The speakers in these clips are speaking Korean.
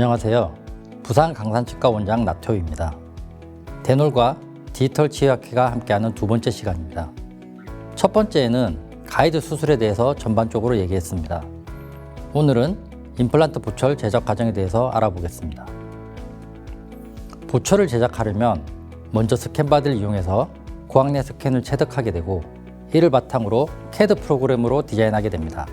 안녕하세요. 부산 강산치과 원장 나태호입니다. 대놀과 디지털 치료학회가 함께하는 두 번째 시간입니다. 첫 번째에는 가이드 수술에 대해서 전반적으로 얘기했습니다. 오늘은 임플란트 보철 제작 과정에 대해서 알아보겠습니다. 보철을 제작하려면 먼저 스캔바디를 이용해서 고학내 스캔을 체득하게 되고 이를 바탕으로 CAD 프로그램으로 디자인하게 됩니다.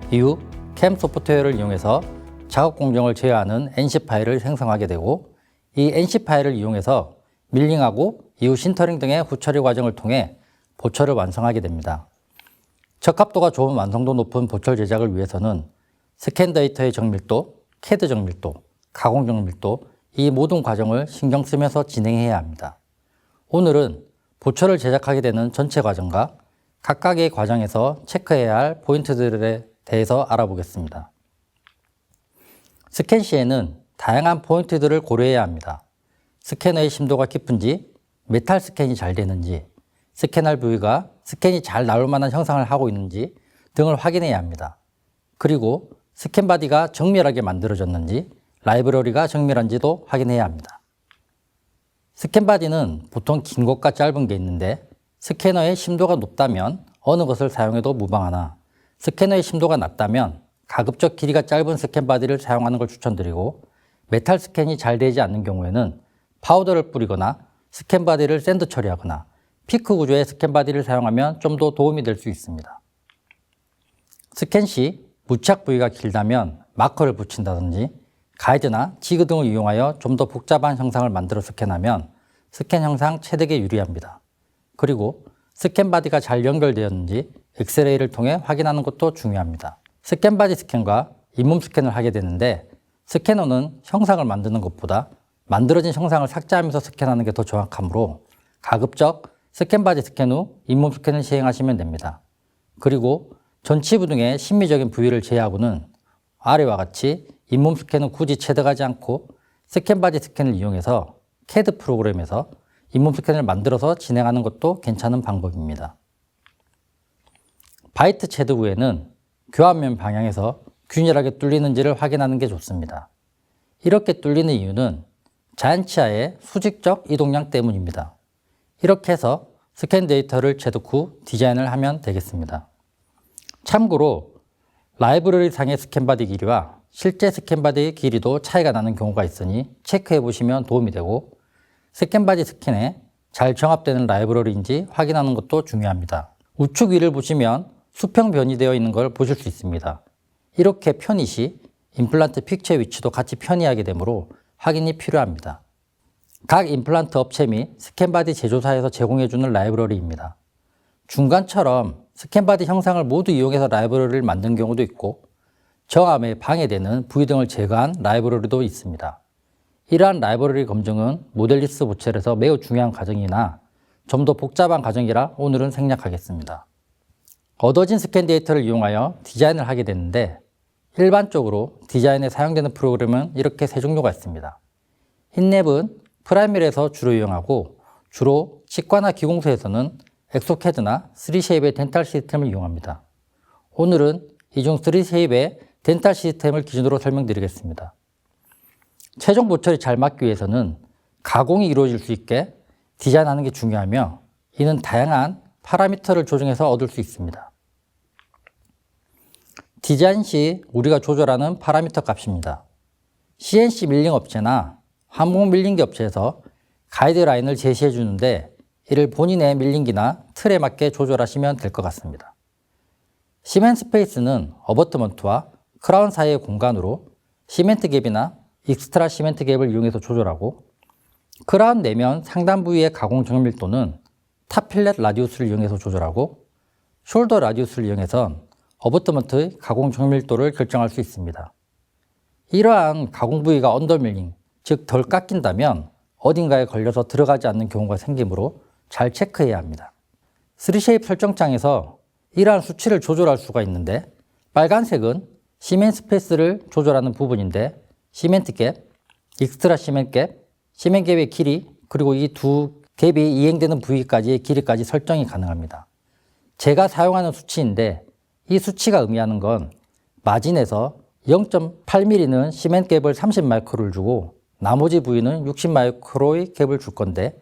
이후 캠 소프트웨어를 이용해서 작업 공정을 제어하는 NC 파일을 생성하게 되고 이 NC 파일을 이용해서 밀링하고 이후 신터링 등의 후처리 과정을 통해 보철을 완성하게 됩니다. 적합도가 좋은 완성도 높은 보철 제작을 위해서는 스캔 데이터의 정밀도, CAD 정밀도, 가공 정밀도 이 모든 과정을 신경 쓰면서 진행해야 합니다. 오늘은 보철을 제작하게 되는 전체 과정과 각각의 과정에서 체크해야 할 포인트들에 대해서 알아보겠습니다. 스캔 시에는 다양한 포인트들을 고려해야 합니다. 스캐너의 심도가 깊은지, 메탈 스캔이 잘 되는지, 스캔할 부위가 스캔이 잘 나올 만한 형상을 하고 있는지 등을 확인해야 합니다. 그리고 스캔 바디가 정밀하게 만들어졌는지, 라이브러리가 정밀한지도 확인해야 합니다. 스캔 바디는 보통 긴 것과 짧은 게 있는데 스캐너의 심도가 높다면 어느 것을 사용해도 무방하나 스캐너의 심도가 낮다면 가급적 길이가 짧은 스캔 바디를 사용하는 걸 추천드리고 메탈 스캔이 잘 되지 않는 경우에는 파우더를 뿌리거나 스캔 바디를 샌드 처리하거나 피크 구조의 스캔 바디를 사용하면 좀 더 도움이 될 수 있습니다. 스캔 시 무착 부위가 길다면 마커를 붙인다든지 가이드나 지그 등을 이용하여 좀 더 복잡한 형상을 만들어 스캔하면 스캔 형상 체득에 유리합니다. 그리고 스캔 바디가 잘 연결되었는지 엑스레이를 통해 확인하는 것도 중요합니다. 스캔 바디 스캔과 잇몸 스캔을 하게 되는데 스캐너는 형상을 만드는 것보다 만들어진 형상을 삭제하면서 스캔하는 게 더 정확하므로 가급적 스캔 바디 스캔 후 잇몸 스캔을 시행하시면 됩니다. 그리고 전치부 등의 심미적인 부위를 제외하고는 아래와 같이 잇몸 스캔은 굳이 체득하지 않고 스캔 바디 스캔을 이용해서 CAD 프로그램에서 잇몸 스캔을 만들어서 진행하는 것도 괜찮은 방법입니다. 바이트 체득 후에는 교환면 방향에서 균일하게 뚫리는지를 확인하는 게 좋습니다. 이렇게 뚫리는 이유는 자연치하의 수직적 이동량 때문입니다. 이렇게 해서 스캔 데이터를 체득 후 디자인을 하면 되겠습니다. 참고로 라이브러리 상의 스캔 바디 길이와 실제 스캔 바디의 길이도 차이가 나는 경우가 있으니 체크해 보시면 도움이 되고 스캔 바디 스캔에 잘 정합되는 라이브러리인지 확인하는 것도 중요합니다. 우측 위를 보시면 수평 변이되어 있는 걸 보실 수 있습니다. 이렇게 편의 시 임플란트 픽처의 위치도 같이 편의하게 되므로 확인이 필요합니다. 각 임플란트 업체 및 스캔바디 제조사에서 제공해주는 라이브러리입니다. 중간처럼 스캔바디 형상을 모두 이용해서 라이브러리를 만든 경우도 있고 정함에 방해되는 부위 등을 제거한 라이브러리도 있습니다. 이러한 라이브러리 검증은 모델리스 보철에서 매우 중요한 과정이나 좀 더 복잡한 과정이라 오늘은 생략하겠습니다. 얻어진 스캔 데이터를 이용하여 디자인을 하게 되는데 일반적으로 디자인에 사용되는 프로그램은 이렇게 세 종류가 있습니다. 흰랩은 프라이머리에서 주로 이용하고 주로 치과나 기공소에서는 엑소캐드나 3쉐입의 덴탈 시스템을 이용합니다. 오늘은 이 중 3쉐입의 덴탈 시스템을 기준으로 설명드리겠습니다. 최종 보철이 잘 맞기 위해서는 가공이 이루어질 수 있게 디자인하는 게 중요하며 이는 다양한 파라미터를 조정해서 얻을 수 있습니다. 디자인 시 우리가 조절하는 파라미터 값입니다. CNC 밀링 업체나 항공 밀링기 업체에서 가이드라인을 제시해 주는데 이를 본인의 밀링기나 틀에 맞게 조절하시면 될 것 같습니다. 시멘트 스페이스는 어버트먼트와 크라운 사이의 공간으로 시멘트 갭이나 익스트라 시멘트 갭을 이용해서 조절하고 크라운 내면 상단 부위의 가공 정밀도는 탑 필렛 라디우스를 이용해서 조절하고 숄더 라디우스를 이용해서 어버트먼트의 가공 정밀도를 결정할 수 있습니다. 이러한 가공 부위가 언더밀링, 즉 덜 깎인다면 어딘가에 걸려서 들어가지 않는 경우가 생기므로 잘 체크해야 합니다. 3쉐입 설정창에서 이러한 수치를 조절할 수가 있는데 빨간색은 시멘트 스페이스를 조절하는 부분인데 시멘트 갭, 익스트라 시멘트 갭, 시멘트 갭의 길이 그리고 이 두 갭이 이행되는 부위까지의 길이까지 설정이 가능합니다. 제가 사용하는 수치인데 이 수치가 의미하는 건 마진에서 0.8mm는 시멘 갭을 30마이크로를 주고 나머지 부위는 60마이크로의 갭을 줄 건데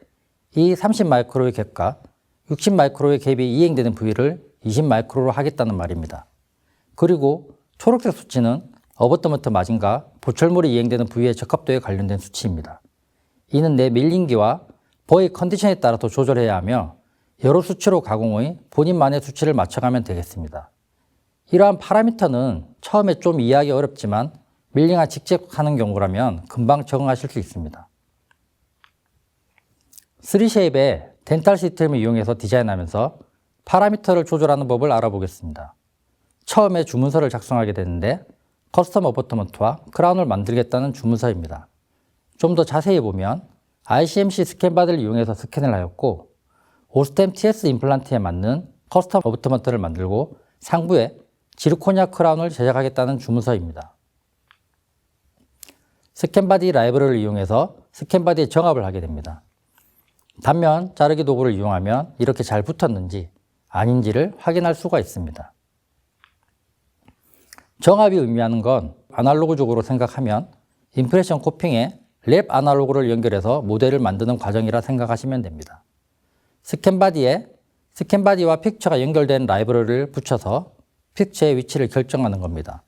이 30마이크로의 갭과 60마이크로의 갭이 이행되는 부위를 20마이크로로 하겠다는 말입니다. 그리고 초록색 수치는 어버터먼트 마진과 보철물이 이행되는 부위의 적합도에 관련된 수치입니다. 이는 내 밀링기와 버의 컨디션에 따라서 조절해야 하며 여러 수치로 가공의 본인만의 수치를 맞춰가면 되겠습니다. 이러한 파라미터는 처음에 좀 이해하기 어렵지만 밀링을 직접 하는 경우라면 금방 적응하실 수 있습니다. 3쉐입의 덴탈 시스템을 이용해서 디자인하면서 파라미터를 조절하는 법을 알아보겠습니다. 처음에 주문서를 작성하게 되는데 커스텀 어버터먼트와 크라운을 만들겠다는 주문서입니다. 좀 더 자세히 보면 ICMC 스캔바디를 이용해서 스캔을 하였고 오스템 TS 임플란트에 맞는 커스텀 어버터먼트를 만들고 상부에 지르코니아 크라운을 제작하겠다는 주문서입니다. 스캔바디 라이브러리를 이용해서 스캔바디의 정합을 하게 됩니다. 단면 자르기 도구를 이용하면 이렇게 잘 붙었는지 아닌지를 확인할 수가 있습니다. 정합이 의미하는 건 아날로그적으로 생각하면 임프레션 코핑에 랩 아날로그를 연결해서 모델을 만드는 과정이라 생각하시면 됩니다. 스캔바디와 픽처가 연결된 라이브러리를 붙여서 픽처의 위치를 결정하는 겁니다.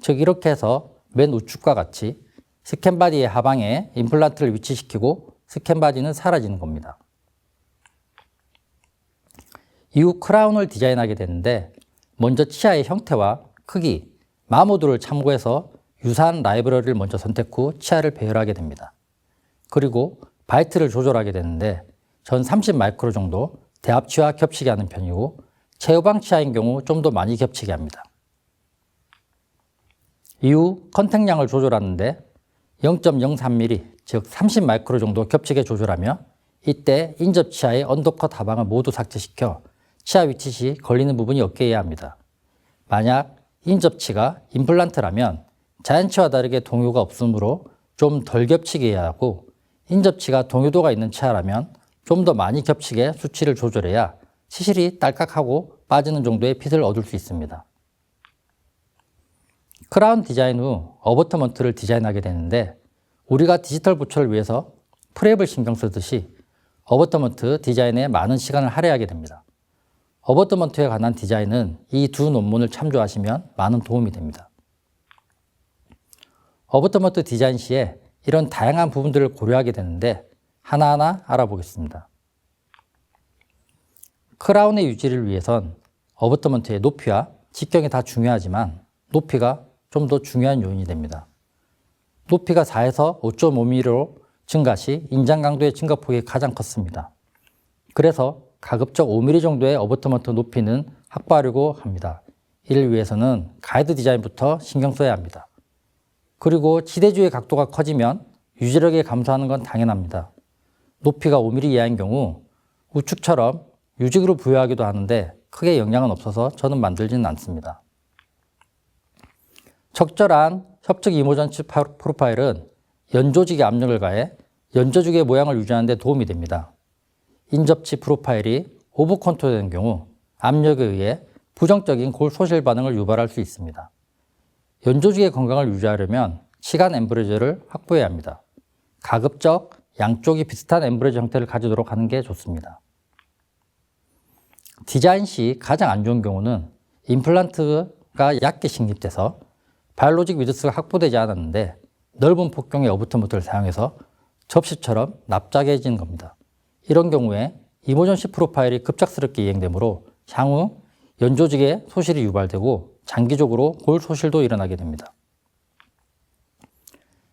즉 이렇게 해서 맨 우측과 같이 스캔바디의 하방에 임플란트를 위치시키고 스캔바디는 사라지는 겁니다. 이후 크라운을 디자인하게 되는데 먼저 치아의 형태와 크기, 마모드를 참고해서 유사한 라이브러리를 먼저 선택 후 치아를 배열하게 됩니다. 그리고 바이트를 조절하게 되는데 전 30마이크로 정도 대합치와 겹치게 하는 편이고 최후방 치아인 경우 좀 더 많이 겹치게 합니다. 이후 컨택량을 조절하는데 0.03mm, 즉 30마이크로 정도 겹치게 조절하며 이때 인접 치아의 언더컷 하방을 모두 삭제시켜 치아 위치 시 걸리는 부분이 없게 해야 합니다. 만약 인접치가 임플란트라면 자연치와 다르게 동요가 없으므로 좀 덜 겹치게 해야 하고 인접치가 동요도가 있는 치아라면 좀 더 많이 겹치게 수치를 조절해야 치실이 딸깍하고 빠지는 정도의 핏을 얻을 수 있습니다. 크라운 디자인 후 어버터먼트를 디자인하게 되는데 우리가 디지털 보철을 위해서 프랩을 신경 쓰듯이 어버터먼트 디자인에 많은 시간을 할애하게 됩니다. 어버터먼트에 관한 디자인은 이 두 논문을 참조하시면 많은 도움이 됩니다. 어버터먼트 디자인 시에 이런 다양한 부분들을 고려하게 되는데 하나하나 알아보겠습니다. 크라운의 유지를 위해선 어버터먼트의 높이와 직경이 다 중요하지만 높이가 좀 더 중요한 요인이 됩니다. 높이가 4에서 5.5mm로 증가 시 인장 강도의 증가폭이 가장 컸습니다. 그래서 가급적 5mm 정도의 어버터먼트 높이는 확보하려고 합니다. 이를 위해서는 가이드 디자인부터 신경 써야 합니다. 그리고 지대주의 각도가 커지면 유지력이 감소하는 건 당연합니다. 높이가 5mm 이하인 경우 우측처럼 유직으로 부여하기도 하는데 크게 영향은 없어서 저는 만들지는 않습니다. 적절한 협적 이모전치 프로파일은 연조직에 압력을 가해 연조직의 모양을 유지하는 데 도움이 됩니다. 인접치 프로파일이 오버 컨트롤되는 경우 압력에 의해 부정적인 골 소실 반응을 유발할 수 있습니다. 연조직의 건강을 유지하려면 치간 엠브레저를 확보해야 합니다. 가급적 양쪽이 비슷한 엠브레저 형태를 가지도록 하는 게 좋습니다. 디자인 시 가장 안 좋은 경우는 임플란트가 얕게 식립돼서 바이올로직 위드스가 확보되지 않았는데 넓은 폭경의 어버터먼트를 사용해서 접시처럼 납작해진 겁니다. 이런 경우에 이모전시 프로파일이 급작스럽게 이행되므로 향후 연조직에 소실이 유발되고 장기적으로 골 소실도 일어나게 됩니다.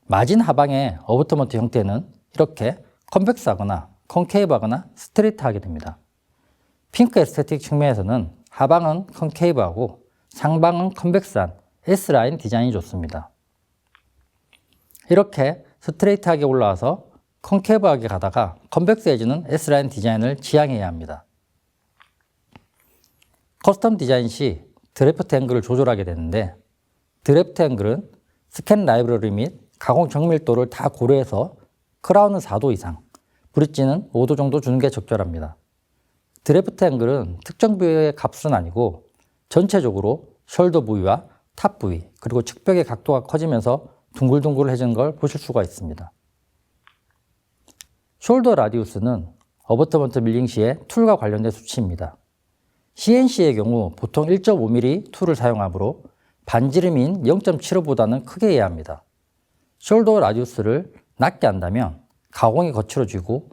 마진 하방의 어버터먼트 형태는 이렇게 컨벡스하거나 컨케이브하거나 스트레이트하게 됩니다. 핑크 에스테틱 측면에서는 하방은 컨케이브하고 상방은 컨벡스한 S라인 디자인이 좋습니다. 이렇게 스트레이트하게 올라와서 컨케이브하게 가다가 컨벡스해지는 S라인 디자인을 지향해야 합니다. 커스텀 디자인 시 드래프트 앵글을 조절하게 되는데 드래프트 앵글은 스캔 라이브러리 및 가공 정밀도를 다 고려해서 크라운은 4도 이상, 브릿지는 5도 정도 주는 게 적절합니다. 드래프트 앵글은 특정 부위의 값은 아니고 전체적으로 숄더 부위와 탑 부위, 그리고 측벽의 각도가 커지면서 둥글둥글해지는 걸 보실 수가 있습니다. 숄더 라디우스는 어버터먼트 밀링 시의 툴과 관련된 수치입니다. CNC의 경우 보통 1.5mm 툴을 사용하므로 반지름인 0.75보다는 크게 해야 합니다. 숄더 라디우스를 낮게 한다면 가공이 거칠어지고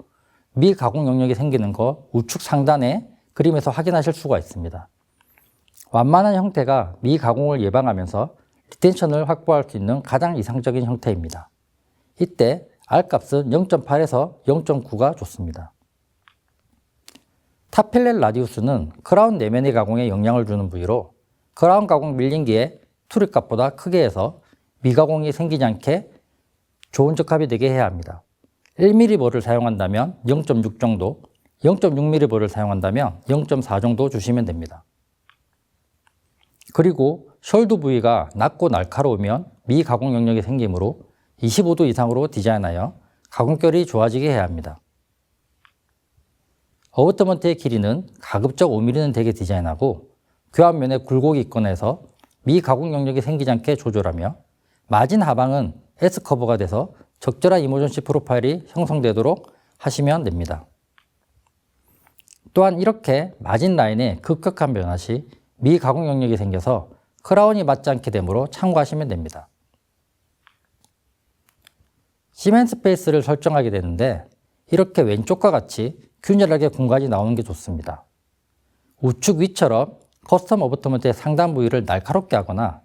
미가공 영역이 생기는 거 우측 상단의 그림에서 확인하실 수가 있습니다. 완만한 형태가 미가공을 예방하면서 리텐션을 확보할 수 있는 가장 이상적인 형태입니다. 이때 R값은 0.8에서 0.9가 좋습니다. 탑필렛 라디우스는 크라운 내면의 가공에 영향을 주는 부위로 크라운 가공 밀링기에 툴의 값보다 크게 해서 미가공이 생기지 않게 좋은 적합이 되게 해야 합니다. 1mm 볼을 사용한다면 0.6 정도, 0.6mm 볼을 사용한다면 0.4 정도 주시면 됩니다. 그리고 숄더 부위가 낮고 날카로우면 미가공 영역이 생기므로 25도 이상으로 디자인하여 가공결이 좋아지게 해야 합니다. 어버터먼트의 길이는 가급적 5mm는 되게 디자인하고 교합면에 굴곡이 있거나 해서 미가공 영역이 생기지 않게 조절하며 마진 하방은 S커버가 돼서 적절한 이모전시 프로파일이 형성되도록 하시면 됩니다. 또한 이렇게 마진 라인에 급격한 변화 시 미가공 영역이 생겨서 크라운이 맞지 않게 되므로 참고하시면 됩니다. 시멘 스페이스를 설정하게 되는데 이렇게 왼쪽과 같이 균일하게 공간이 나오는 게 좋습니다. 우측 위처럼 커스텀 어버터먼트의 상단 부위를 날카롭게 하거나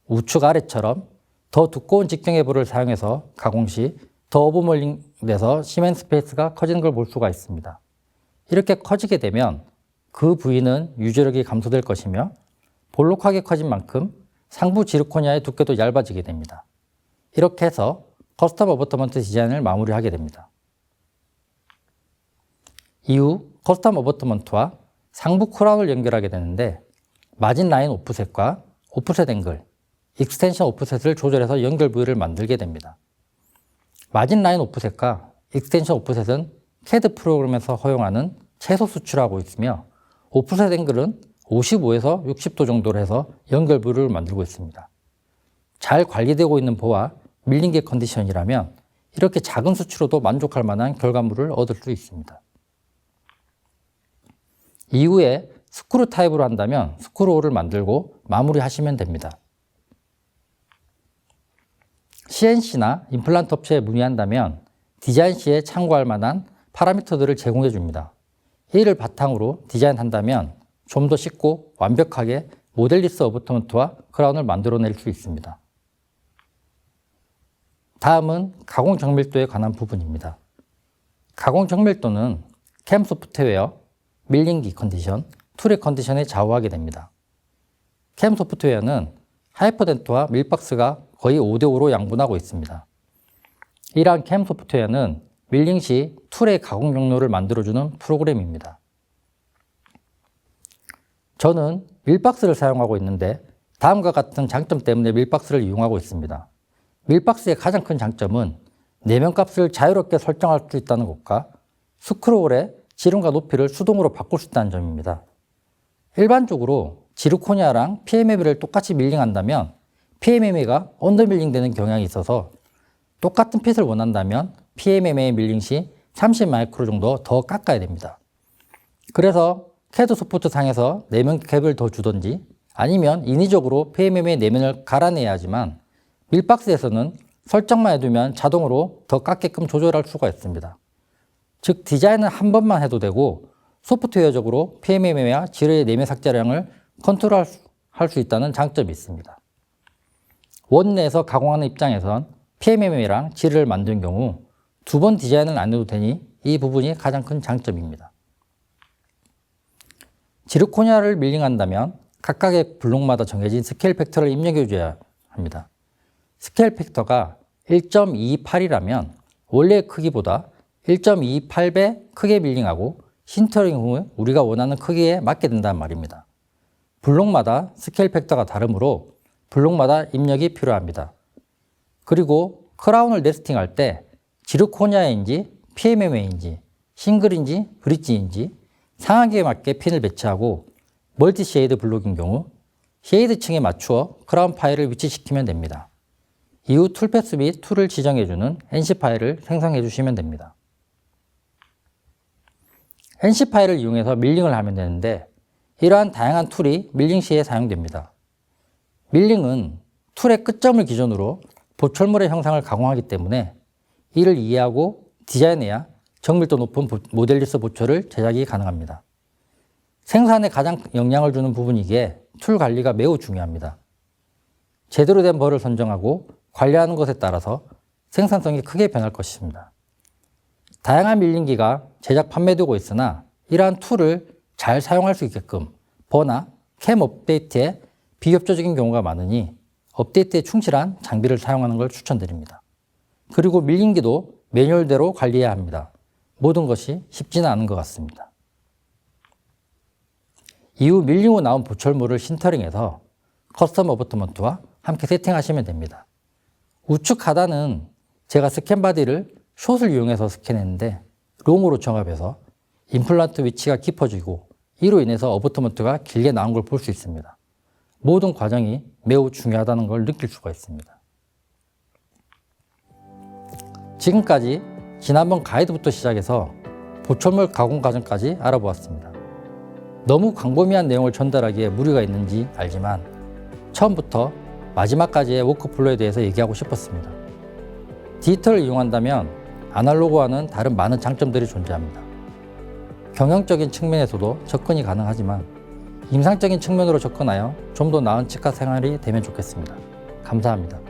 우측 아래처럼 더 두꺼운 직경의 볼을 사용해서 가공 시 더 오버몰링돼서 시멘 스페이스가 커지는 걸 볼 수가 있습니다. 이렇게 커지게 되면 그 부위는 유지력이 감소될 것이며 볼록하게 커진 만큼 상부 지르코니아의 두께도 얇아지게 됩니다. 이렇게 해서 커스텀 어버터먼트 디자인을 마무리하게 됩니다. 이후 커스텀 어버터먼트와 상부 크라운을 연결하게 되는데 마진 라인 오프셋과 오프셋 앵글, 익스텐션 오프셋을 조절해서 연결 부위를 만들게 됩니다. 마진 라인 오프셋과 익스텐션 오프셋은 CAD 프로그램에서 허용하는 최소 수치로 하고 있으며 오프셋 앵글은 55에서 60도 정도로 해서 연결 부위를 만들고 있습니다. 잘 관리되고 있는 보와 밀링기 컨디션이라면 이렇게 작은 수치로도 만족할 만한 결과물을 얻을 수 있습니다. 이후에 스크루 타입으로 한다면 스크루홀을 만들고 마무리하시면 됩니다. CNC나 임플란트 업체에 문의한다면 디자인 시에 참고할 만한 파라미터들을 제공해 줍니다. 이를 바탕으로 디자인한다면 좀 더 쉽고 완벽하게 모델리스 어버터먼트와 크라운을 만들어낼 수 있습니다. 다음은 가공 정밀도에 관한 부분입니다. 가공 정밀도는 캠 소프트웨어, 밀링기 컨디션, 툴의 컨디션에 좌우하게 됩니다. 캠 소프트웨어는 하이퍼덴트와 밀박스가 거의 5대5로 양분하고 있습니다. 이러한 캠 소프트웨어는 밀링 시 툴의 가공 경로를 만들어주는 프로그램입니다. 저는 밀박스를 사용하고 있는데 다음과 같은 장점 때문에 밀박스를 이용하고 있습니다. 밀박스의 가장 큰 장점은 내면값을 자유롭게 설정할 수 있다는 것과 스크롤의 지름과 높이를 수동으로 바꿀 수 있다는 점입니다. 일반적으로 지르코니아랑 PMMA를 똑같이 밀링한다면 PMMA가 언더밀링 되는 경향이 있어서 똑같은 핏을 원한다면 PMMA 밀링 시 30 마이크로 정도 더 깎아야 됩니다. 그래서 CAD 소프트 상에서 내면 캡을 더 주던지 아니면 인위적으로 PMMA 내면을 갈아내야 하지만 밀박스에서는 설정만 해두면 자동으로 더 깎게끔 조절할 수가 있습니다. 즉 디자인은 한 번만 해도 되고 소프트웨어적으로 PMMA와 지르의 내면 삭제량을 컨트롤할 수 있다는 장점이 있습니다. 원내에서 가공하는 입장에선 PMMA랑 지르를 만든 경우 2번 디자인을 안 해도 되니 이 부분이 가장 큰 장점입니다. 지르코니아를 밀링한다면 각각의 블록마다 정해진 스케일 팩터를 입력해 줘야 합니다. 스케일 팩터가 1.28이라면 원래의 크기보다 1.28배 크게 밀링하고 신터링 후 우리가 원하는 크기에 맞게 된다는 말입니다. 블록마다 스케일 팩터가 다르므로 블록마다 입력이 필요합니다. 그리고 크라운을 네스팅할 때 지르코니아인지 PMMA인지 싱글인지 브릿지인지 상하기에 맞게 핀을 배치하고 멀티 쉐이드 블록인 경우 쉐이드층에 맞추어 크라운 파일을 위치시키면 됩니다. 이후 툴패스 및 툴을 지정해주는 NC 파일을 생성해 주시면 됩니다. NC 파일을 이용해서 밀링을 하면 되는데 이러한 다양한 툴이 밀링 시에 사용됩니다. 밀링은 툴의 끝점을 기준으로 보철물의 형상을 가공하기 때문에 이를 이해하고 디자인해야 정밀도 높은 모델리스 보철을 제작이 가능합니다. 생산에 가장 영향을 주는 부분이기에 툴 관리가 매우 중요합니다. 제대로 된 벌을 선정하고 관리하는 것에 따라서 생산성이 크게 변할 것입니다. 다양한 밀링기가 제작 판매되고 있으나 이러한 툴을 잘 사용할 수 있게끔 버나 캠 업데이트에 비협조적인 경우가 많으니 업데이트에 충실한 장비를 사용하는 걸 추천드립니다. 그리고 밀링기도 매뉴얼대로 관리해야 합니다. 모든 것이 쉽지는 않은 것 같습니다. 이후 밀링 후 나온 보철물을 신터링해서 커스텀 어버트먼트와 함께 세팅하시면 됩니다. 우측 하단은 제가 스캔 바디를 숏을 이용해서 스캔했는데 롱으로 정합해서 임플란트 위치가 깊어지고 이로 인해서 어버트먼트가 길게 나온 걸 볼 수 있습니다. 모든 과정이 매우 중요하다는 걸 느낄 수가 있습니다. 지금까지 지난번 가이드부터 시작해서 보철물 가공 과정까지 알아보았습니다. 너무 광범위한 내용을 전달하기에 무리가 있는지 알지만 처음부터 마지막까지의 워크플로우에 대해서 얘기하고 싶었습니다. 디지털을 이용한다면 아날로그와는 다른 많은 장점들이 존재합니다. 경영적인 측면에서도 접근이 가능하지만 임상적인 측면으로 접근하여 좀 더 나은 치과 생활이 되면 좋겠습니다. 감사합니다.